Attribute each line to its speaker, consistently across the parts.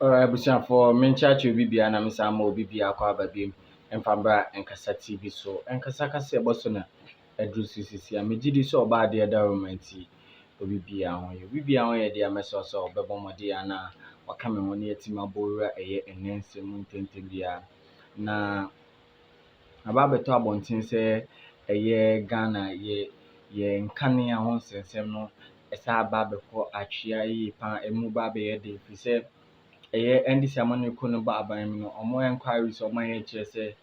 Speaker 1: Alright, Busia for Mencha to Bibia and Misamo Bibia Quaba Beam and Fambra and Casa TV so and Casaka say Bosona a Drusi and Mijidi so bad the other romancy Bibia on you. Bibia on your dear Messos or Baboma Diana or coming on your Timabura a year and Nancy Muntentibia. Na Ababeto Abontin say a year Ghana ye Nkania Hons and Semno as a babeko Achia pan a mubabe de if you say ɛyɛ ndc amane ko no ba aban mu no ɔmo enquiries ɔmo ayɛ kyerɛ sɛ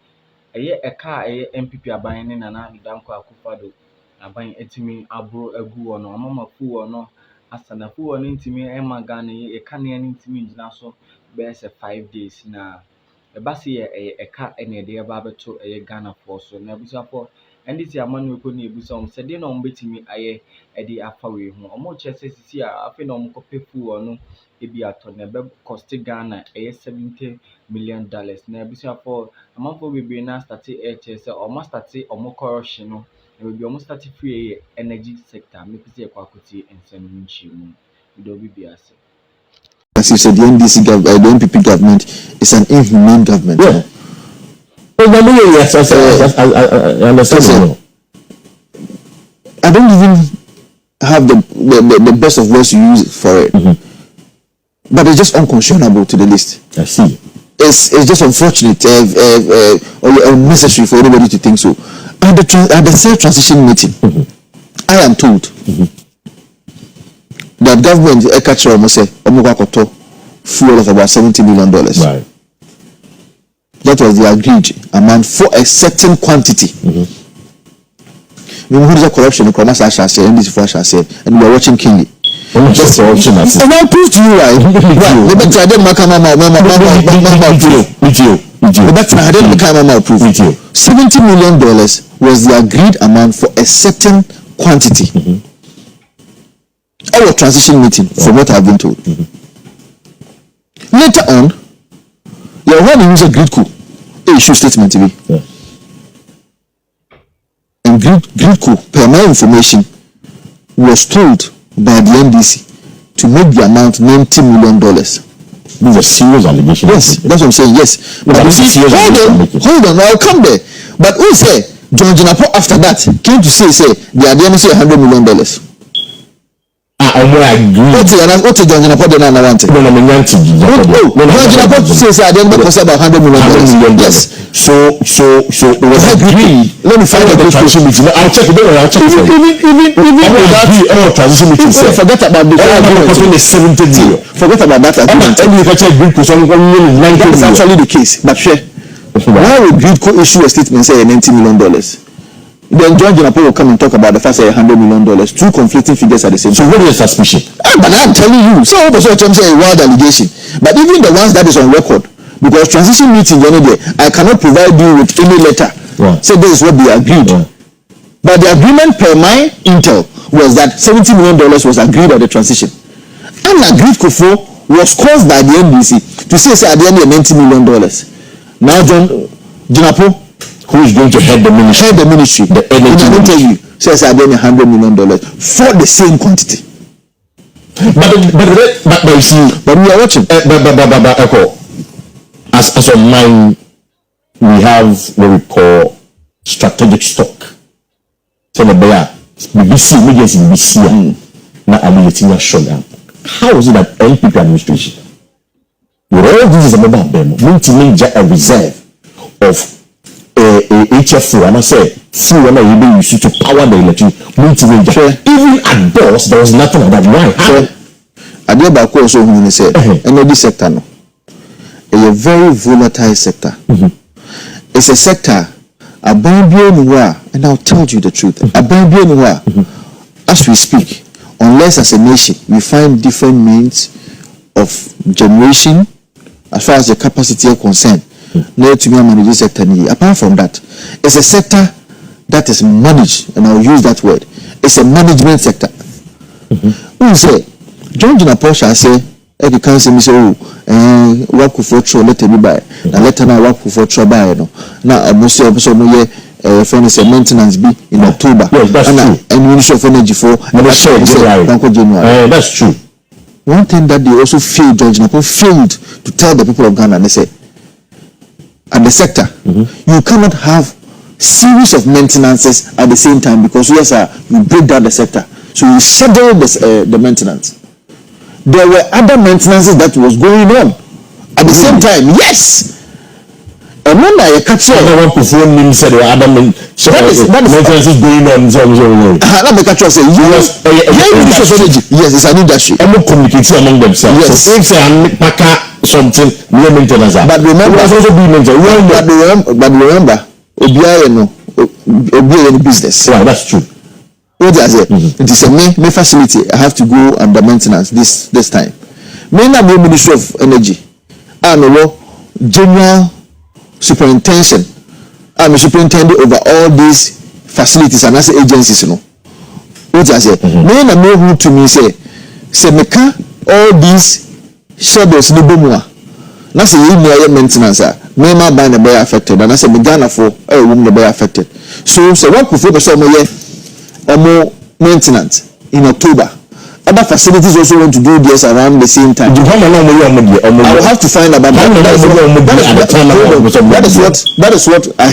Speaker 1: ɛyɛ ɛka a ɛyɛ npp aban ne nana danko akufado aban etimi abro agu wɔ no ɔmo ma fu wɔ no asana fu wɔ no ntimi ɛma Ghana yɛ ɛka ne ntimi gyina so bɛyɛ sɛ 5 days na ɛba se yɛ ɛyɛ ɛka ɛna ɛde ɛba abɛto ɛyɛ Ghana fo so na abusafo ndc amane ko no ebusa ɔmo sɛ de na ɔmo betimi ayɛ ɛde afa wei ho ɔmo kyerɛ sɛ sisi a afei na ɔmo kɔpɛ fu wɔ no ebi ato na be cost Ghana $70 million na abusafo amanfo bebree na start ɛkyerɛ sɛ ɔmo start ɔmo corruption no na bebree ɔmo start free energy sector me pese ɛkɔ akotie nsɛm no nkyiri mu do obi bi ase.
Speaker 2: As you said, the NDC government, the NPP government is an inhumane government.
Speaker 3: Yeah. Yes, I understand.
Speaker 2: I don't even have the best of words to use for it. Mm-hmm. But it's just unconscionable to the list.
Speaker 3: I see.
Speaker 2: It's just unfortunate or unnecessary for anybody to think so. At the third transition meeting, mm-hmm. I am told that government fuel of about $70 million.
Speaker 3: Right.
Speaker 2: That was the agreed amount for a certain quantity. We heard the corruption, and we are watching keenly.
Speaker 3: Just watching us.
Speaker 2: And I'll prove to you why. $70 million was the agreed amount for a certain quantity. Our transition meeting, from what I've been told. Later on, your one use a grid coup, issue statement to be.
Speaker 3: Yeah.
Speaker 2: And grid coup, per my information, was told by the NDC to make the amount $90 million.
Speaker 3: These are serious allegations.
Speaker 2: Yes, that's what I'm saying. Yes, but hold on, I'll come there. But who say John Jinapo after that came to say they are going to say $100 million.
Speaker 3: I agree.
Speaker 2: What John Jinapo did not want it.
Speaker 3: No,
Speaker 2: John Jinapo says I didn't cost about $100 million. Yes.
Speaker 3: So it was agreed.
Speaker 2: Let me find out the transition meeting.
Speaker 3: I'll check it. Even that transition meeting.
Speaker 2: Forget about the
Speaker 3: $70
Speaker 2: forget about that agreement. That's actually the case. But why would Grid Co issue a statement say $90 million? Then John Jinapo will come and talk about the fact that $100 million. Two conflicting figures at the same time.
Speaker 3: So what is your suspicion?
Speaker 2: But I'm telling you. So also say a wild allegation. But even the ones that is on record, because transition meeting, I cannot provide you with any letter.
Speaker 3: Right.
Speaker 2: Say this is what they agreed. Right. But the agreement per my intel was that $70 million was agreed at the transition. And agreed Kofo was caused by the NDC to say at the end of $90 million. Now John Jinapo,
Speaker 3: who is going to head the ministry?
Speaker 2: The energy interview says I get $100 million for the same quantity.
Speaker 3: But you see,
Speaker 2: but we are watching.
Speaker 3: As of mine, we have what we call strategic stock. So the bear, BBC, now I'm letting you show them. How is it that NPP administration, with all these about them, going to make a reserve of HFO, and I say, fuel when I use it to power the electricity, even at doors, there was nothing like that. Why?
Speaker 2: I did about course, so when said, energy sector, no, a very volatile sector. It's a sector, a bamboo, and I'll tell you the truth, a bamboo, as we speak, unless as a nation we find different means of generation, as far as the capacity is concerned. No to me manage this sector. Apart from that, it's a sector that is managed, and I'll use that word. It's a management sector. Who say John Jinapo shall say, "Every council me say, work for trouble let me buy. Now let now work for trouble buy no. Now most of us no for maintenance be in October.
Speaker 3: Yes, that's true.
Speaker 2: And Ministry of Energy for
Speaker 3: January.
Speaker 2: That's true. one thing that they also failed, George Napo failed to tell the people of Ghana, they say, at the sector, you cannot have series of maintenances at the same time, because yes, you break down the sector. So you schedule the maintenance. There were other maintenances that was going on at the same time. Yes. And when I catch
Speaker 3: one perform him said the other maintenance is going on.
Speaker 2: Let me catch you say yes, it's an industry.
Speaker 3: And we communicate among themselves.
Speaker 2: Yes.
Speaker 3: So if I pack something, no maintenance.
Speaker 2: But remember,
Speaker 3: also be maintenance.
Speaker 2: But remember, Obiya business.
Speaker 3: Right, that's true.
Speaker 2: What does it? It is a main facility. I have to go under maintenance this time. May not be Ministry of Energy. I'm a general superintendent. I'm a superintendent over all these facilities and as agencies, you know. What does it? May not know who to me say meka all these shadows no bomua. Na say you near maintenance may ma buy the be affected and I say me Ghana for woman the be affected. So what could focus on more maintenance in October. Other facilities also want to do this around the same time. I will have to find about that. That is what I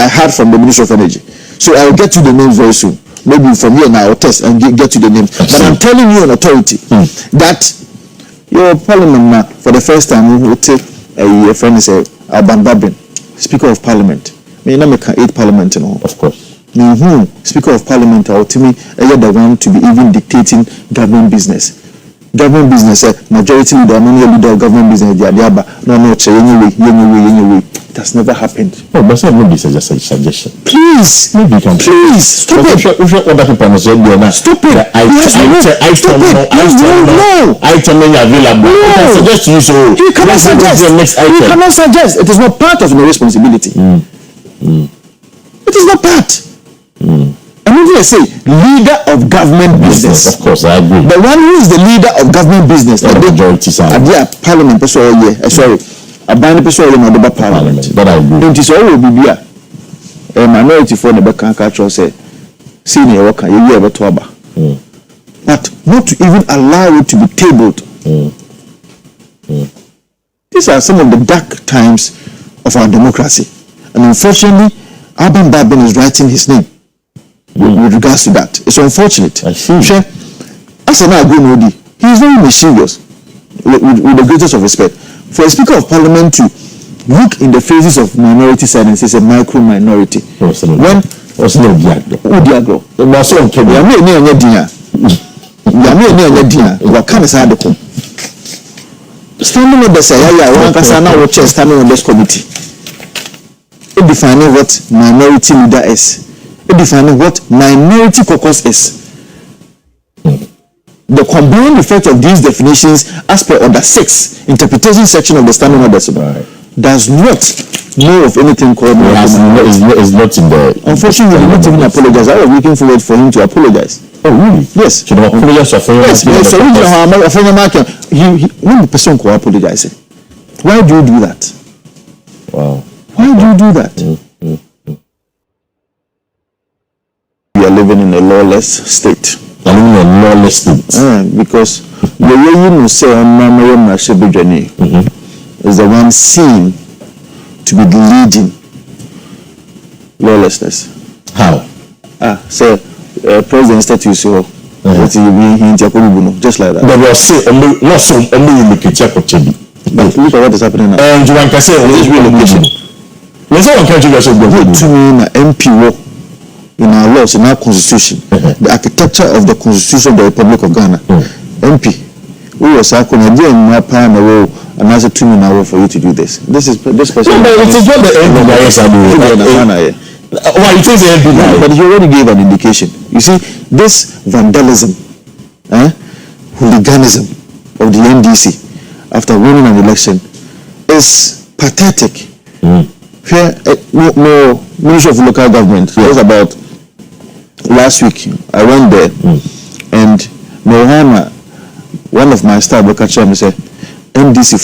Speaker 2: heard from the Ministry of Energy. So I will get to the names very soon. Maybe from here now I'll test and get to the names. But I'm telling you on authority that your parliament now, for the first time, we will take a friend is Alban Babin, Speaker of Parliament. May not make 8 parliament, you know.
Speaker 3: Of course.
Speaker 2: Speaker of Parliament, ultimately, the one to be even dictating government business. Government business, majority leader, leader of government business, anyway. It has never happened.
Speaker 3: Oh, but maybe it's just a suggestion.
Speaker 2: Please,
Speaker 3: maybe you can.
Speaker 2: Please, stop it.
Speaker 3: Stop it.
Speaker 2: Stop it.
Speaker 3: Item available.
Speaker 2: No.
Speaker 3: I can suggest to you so.
Speaker 2: You cannot suggest. You cannot suggest. It is not part of your responsibility. It is not part. And when they say leader of government business,
Speaker 3: of course, I agree.
Speaker 2: The one who is the leader of government business,
Speaker 3: the majority side,
Speaker 2: parliament, a band person in the parliament.
Speaker 3: That I agree.
Speaker 2: It is all will be a minority for the back culture say, senior worker, you ever toba. But not to even allow it to be tabled. These are some of the dark times of our democracy. And unfortunately, Alban Babin is writing his name with regards to that. It's unfortunate.
Speaker 3: I see.
Speaker 2: As an Agunodi, he is very mischievous with the greatest of respect. For a Speaker of Parliament to look in the faces of minority side and say it's a micro minority. When
Speaker 3: was no
Speaker 2: Diagro. Standing on the say, one person now watch standing on this committee. It defining what minority leader is. It defining what minority caucus is. The combined effect of these definitions as per Order 6, interpretation section of the Standing Orders, does not know of anything called
Speaker 3: is not in the.
Speaker 2: Unfortunately, he did not even apologize. I was looking forward for him to apologize.
Speaker 3: Oh, really?
Speaker 2: Yes.
Speaker 3: Should have apologized to
Speaker 2: Afenyo Markins. When the person could apologize, why do you do that?
Speaker 3: Wow.
Speaker 2: Why do you do that? We are living in a lawless state. Because the way you know say is the one seen to be leading lawlessness.
Speaker 3: How?
Speaker 2: So president status so just like that.
Speaker 3: But we say not so
Speaker 2: look at what is happening now.
Speaker 3: And you can say this relocation. Let's say one country goes to
Speaker 2: me MP in our laws, in our constitution, the architecture of the constitution of the Republic of Ghana, MP, we was going to do my plan and as a 2 minutes for you to do this. This person.
Speaker 3: It is not the MP. Why it is the MP?
Speaker 2: But you already gave an indication. You see, this vandalism, hooliganism of the NDC after winning an election is pathetic. Here, Ministry of Local Government, it was about last week. I went there and Mohama, one of my staff, said, NDC